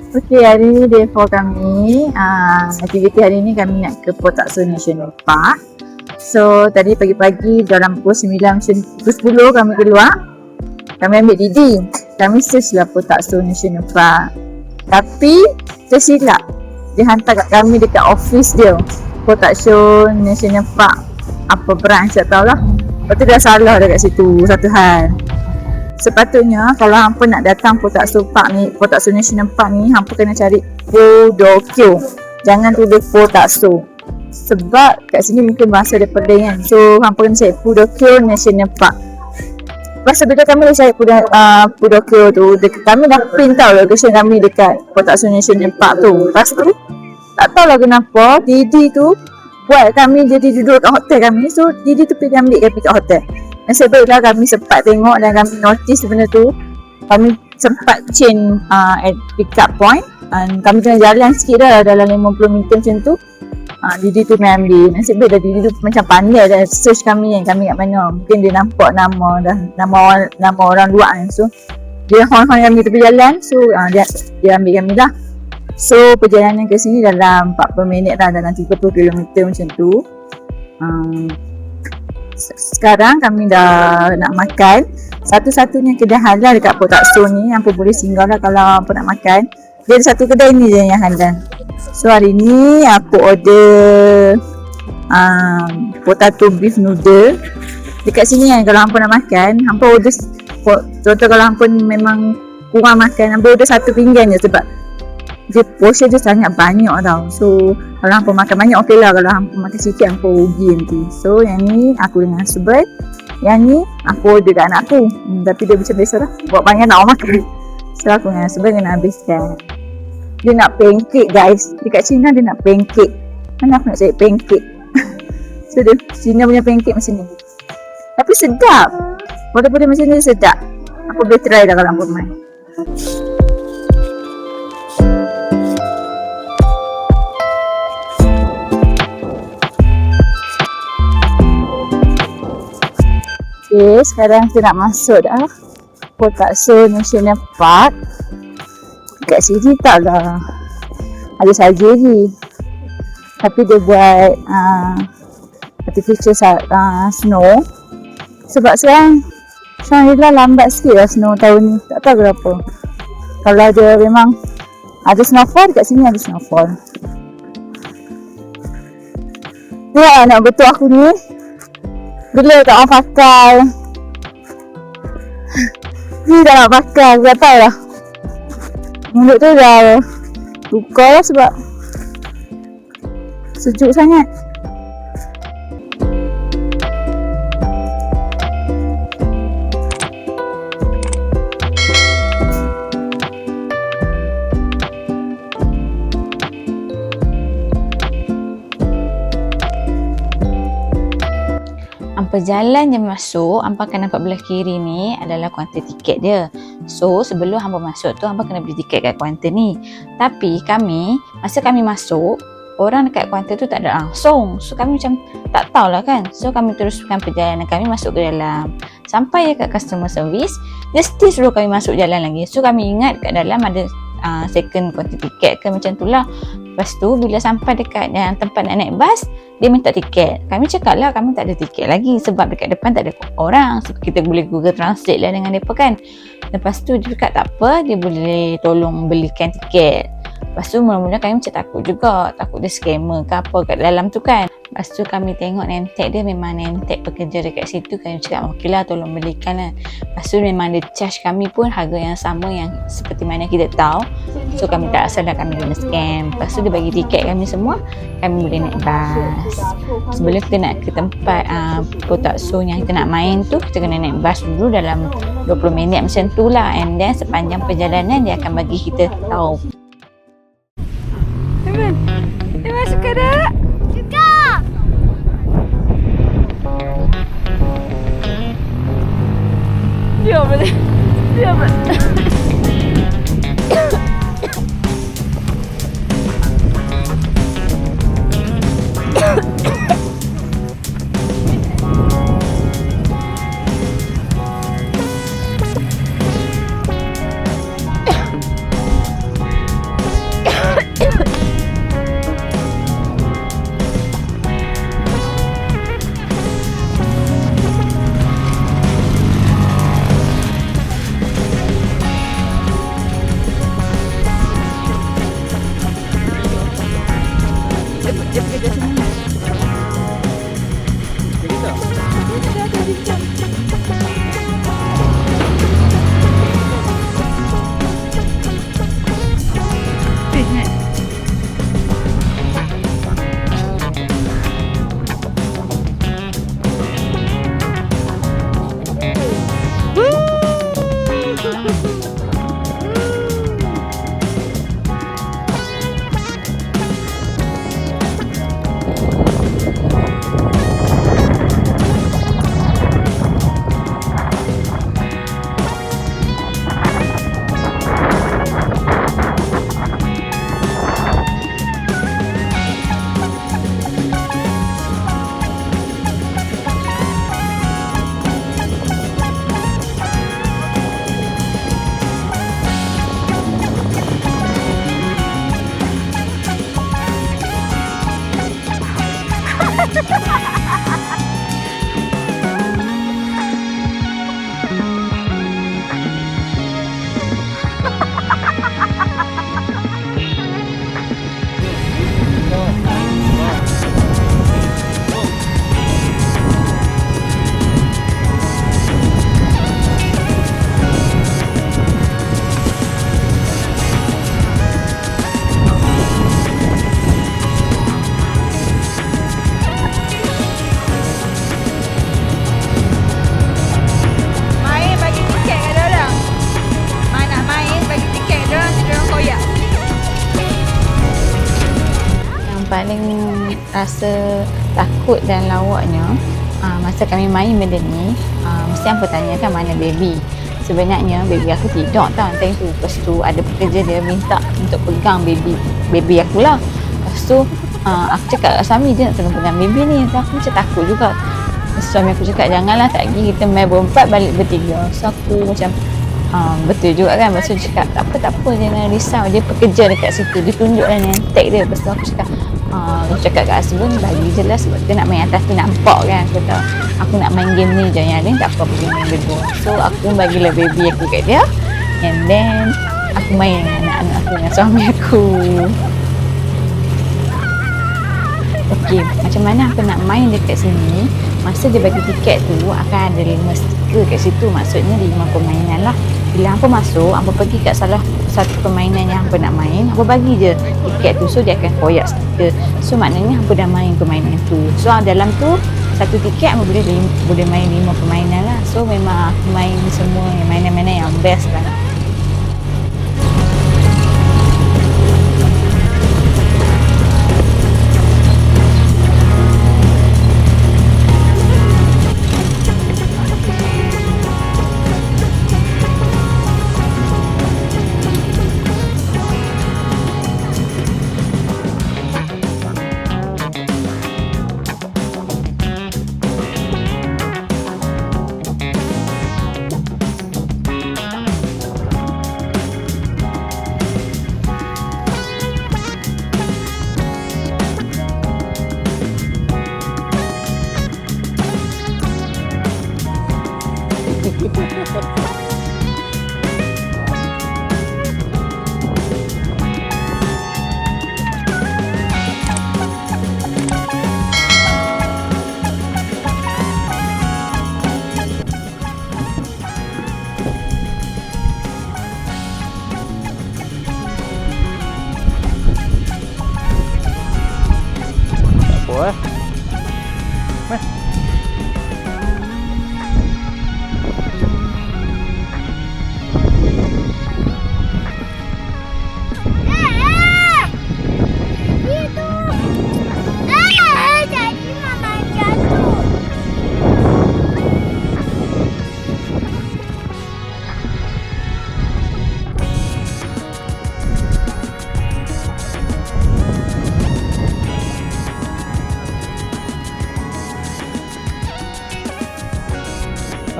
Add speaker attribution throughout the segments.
Speaker 1: Okey, hari ni day 4 kami. Aktiviti hari ni kami nak ke Potakso National Park. So, tadi pagi-pagi dalam pukul 9 macam pukul 10 kami keluar. Kami ambil Didi. Kami search lah Potakso National Park. Tapi, tersilap. Dia hantar kat kami dekat office dia. Potakso National Park. Apa branch tak tahulah. Lepas tu dah salah dekat situ satu hal. Sepatutnya kalau hampa nak datang Potakso Park ni, Potakso National Park ni, hampa kena cari Pudokyo. Jangan tulis Potakso. Sebab kat sini mungkin bahasa dia pening kan. So hampa kena cari Pudokyo National Park. Lepas bila kami dah cari Pudokyo tu, kami dah print tau location kami dekat Potakso National Park tu. Lepas tu tak tahulah kenapa Didi tu buat kami jadi duduk kat hotel kami. So Didi tu pergi ambil kami kat hotel. Nasib baiklah kami sempat tengok dan kami notice benda tu. Kami sempat change at pick up point. Kami kena jalan sikit dah dalam 50 minit macam tu. Didi tu main ambil. Nasib baik dah Didi tu macam pandai dah search kami kat mana. Mungkin dia nampak nama orang luar kan. So dia horn-horn kami tepi jalan. So dia ambil kami lah. So perjalanan ke sini dalam 40 minit lah, dalam 30 km macam tu. Sekarang kami dah nak makan. Satu-satunya kedai halal dekat Potakso ni, hampa boleh singgah lah kalau hampa nak makan. Dia ada satu kedai ni je yang halal. So hari ni aku order potato beef noodle. Dekat sini kan kalau hampa nak makan, hampa order, contoh kalau hampa memang kurang makan, hampa order satu pinggan je sebab dia portion dia sangat banyak tau. So kalau hampa makan banyak okey lah. Kalau hampa makan sikit hampa rugi nanti. So yang ni aku dengan husband. Yang ni aku order kat anak aku. Tapi dia macam biasa lah, buat banyak nak orang makan. So aku dengan husband kena habiskan. Dia nak pancake guys. Dekat China dia nak pancake. Mana aku nak cari pancake. So dia China punya pancake macam ni. Tapi sedap. Walaupun dia macam ni sedap. Aku boleh try dah kalau hampa main. Okay, sekarang kita nak masuk dah Potakso National Park. Kat sini taklah ada salju lagi. Tapi dia buat artificial snow. Sebab sekarang Alhamdulillah lambat sikit lah snow tahun ni. Tak tahu kenapa. Kalau dia memang ada snowfall, kat sini ada snowfall. Ya, nak betul aku ni. Bila tak orang pakai. Ni dah nak pakai, aku tak tahu lah. Mulut tu dah luka lah sebab sejuk sangat. Hampa jalan je masuk, hampa akan nampak belah kiri ni adalah kaunter tiket dia. So sebelum hampa masuk tu, hampa kena beli tiket kat kaunter ni. Tapi masa kami masuk, orang dekat kaunter tu tak ada langsung. So kami macam tak tahulah kan. So kami teruskan perjalanan kami masuk ke dalam. Sampai dekat customer service, dia still suruh kami masuk jalan lagi. So kami ingat kat dalam ada second kaunter tiket ke macam tu lah. Lepas tu bila sampai dekat tempat nak naik bas, dia minta tiket. Kami cakap lah kami tak ada tiket lagi sebab dekat depan tak ada orang. So kita boleh Google Translate lah dengan mereka kan. Lepas tu dia cakap tak apa, dia boleh tolong belikan tiket. Lepas tu mula-mula kami macam takut juga. Takut dia scammer ke apa kat dalam tu kan. Lepas tu kami tengok name tag dia memang name tag pekerja dekat situ. Kami cakap okey lah tolong belikan lah. Lepas tu memang dia charge kami pun harga yang sama yang seperti mana kita tahu. So kami tak rasa lah kami kena scam. Lepas tu dia bagi tiket kami semua. Kami boleh naik bas. Sebelum kita nak ke tempat Potakso yang kita nak main tu, kita kena naik bas dulu dalam 20 minit macam tu lah. And then sepanjang perjalanan dia akan bagi kita tahu. Teman suka tak?
Speaker 2: Suka!
Speaker 1: Dia boleh. Dia boleh. kan? Paling rasa takut dan lawaknya masa kami main benda ni, mesti hampa tanyakan mana baby. Sebenarnya baby aku tidur tau time tu. Lepas tu ada pekerja dia minta untuk pegang baby aku lah. Lepas tu aku cakap kat suami dia nak tolong pegang baby ni. So aku macam takut juga. Suami aku cakap janganlah, tak pergi kita main berempat balik bertiga. So aku macam betul juga kan. Lepas tu dia cakap tak apa jangan risau, dia pekerja dekat situ, dia tunjuklah name tag dia. Lepas tu aku cakap aku cakap kat husband bagi je lah sebab kita nak main atas tu nampak kan. Aku kata aku nak main game ni je, yang lain tak apa pergi main berdua. So aku bagilah baby aku kat dia, and then aku main dengan anak-anak aku dengan suami aku. Okey, macam mana aku nak main dekat sini? Masa dia bagi tiket tu akan ada 5 stiker kat situ, maksudnya 5 permainan lah. Bila hampa masuk, hampa pergi kat salah satu permainan yang hampa nak main, hampa bagi je tiket tu, so dia akan koyak stiker. So maknanya hampa dah main permainan tu. So dalam tu satu tiket hampa boleh main 5 permainan lah. So memang aku main semua mainan-mainan yang best lah.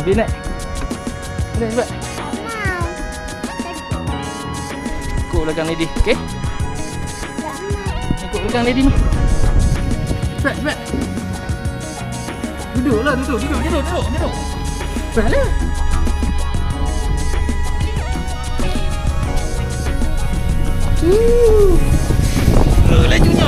Speaker 2: Dia naik. Naik cepat. Ikut belakang lady, okey? Ikut belakang lady ni. Cepat, cepat. Duduklah, duduk. Cepatlah. Lajunya.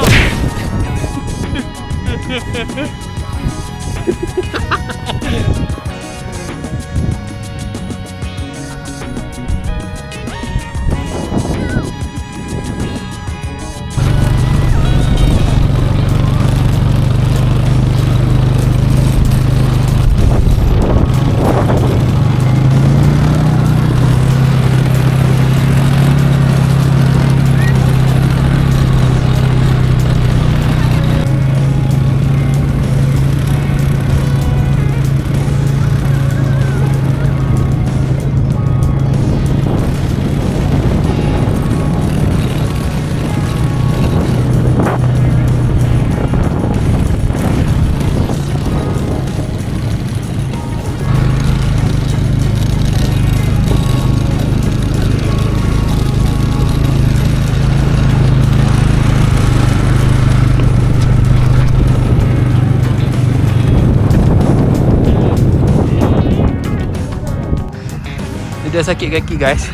Speaker 2: dah sakit kaki guys.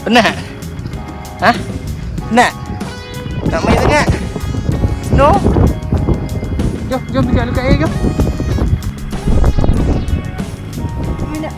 Speaker 2: Penat? Ha? Penat? Tak main sangat? No? Jom pergi dekat air jom. Mana?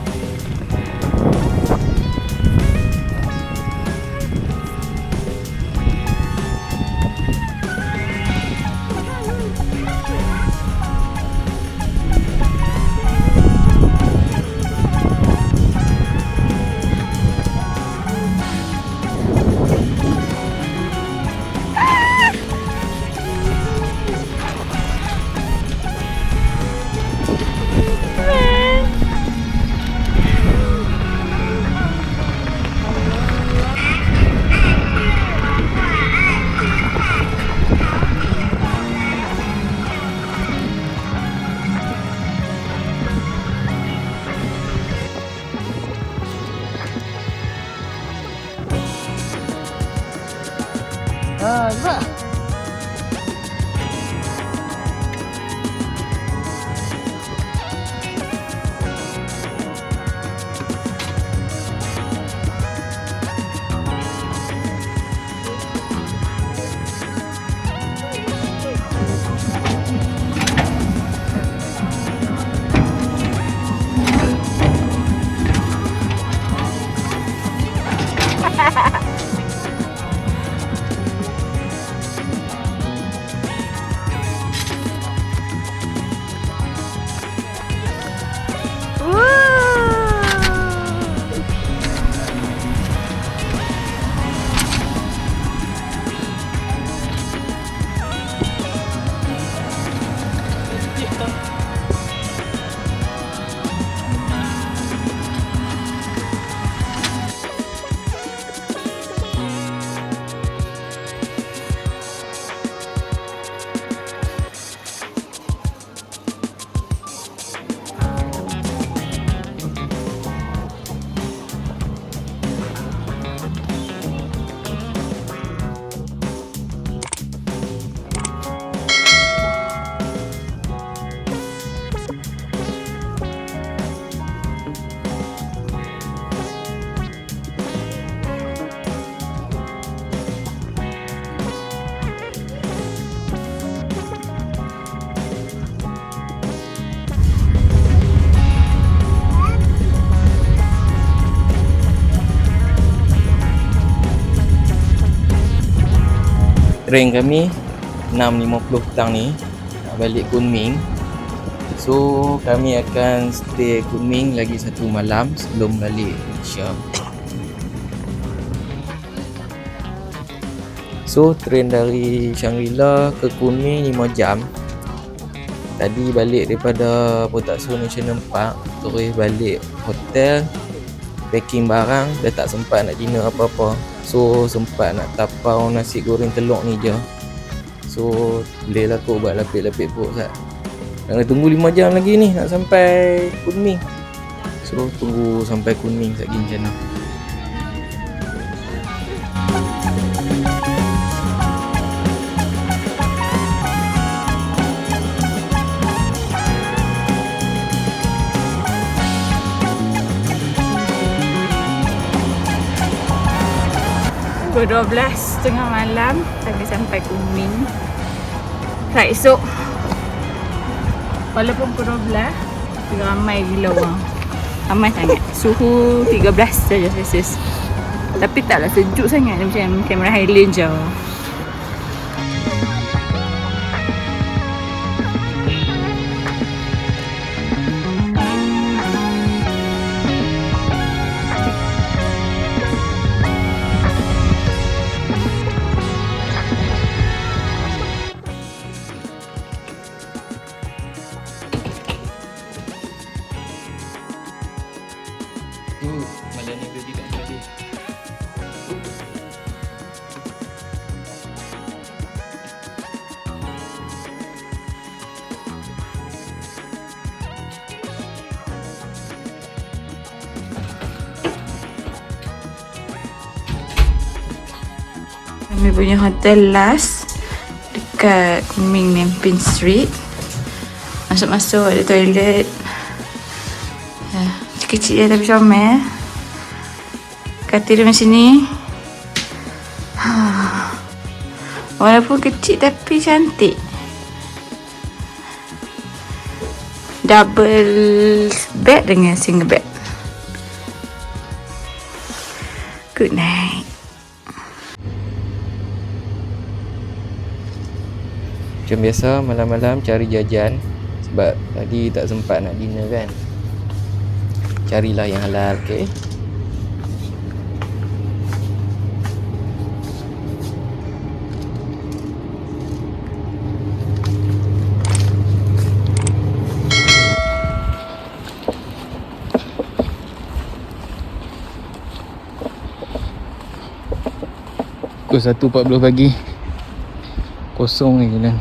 Speaker 2: Cepat. Train kami 6.50 petang ni nak balik Kunming. So kami akan stay Kunming lagi 1 malam sebelum balik Malaysia. So train dari Shangri-La ke Kunming 5 jam. Tadi balik daripada Potatsu National Park, terus balik hotel, packing barang, dah tak sempat nak dinner apa-apa. So sempat nak tapau nasi goreng telur ni je. So boleh lah kot buat lapik-lapik perut sat. Kena tunggu 5 jam lagi ni nak sampai Kunming. So tunggu sampai Kunming sekejap macam mana.
Speaker 1: Pukul 12.30 malam kami sampai Kunming. Flight esok. Walaupun pukul 12, ramai gila orang. Ramai sangat. Suhu 13 saja Celsius. Tapi taklah sejuk sangat, macam kamera Highland je.
Speaker 2: Malam ni dia tak jadi.
Speaker 1: Kami punya hotel last dekat Kunming Nampin Street. Masuk-masuk ada toilet. Kecil dia tapi comel. Katil dia macam ni. Walaupun kecil tapi cantik. Double bed dengan single bed. Good night.
Speaker 2: Macam biasa malam-malam cari jajan sebab tadi tak sempat nak dinner kan. Carilah yang halal, okey. Pukul 1.40 pagi. Kosong ni jalan.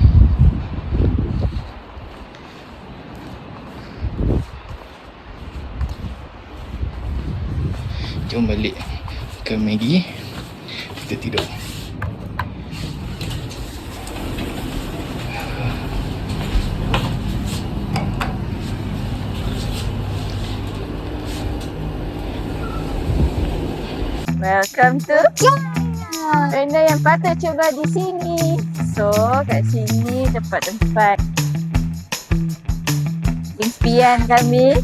Speaker 2: Jom balik ke Maggi. Kita tidur.
Speaker 1: Welcome to benda yang patut cuba di sini. So, kat sini tempat-tempat impian kami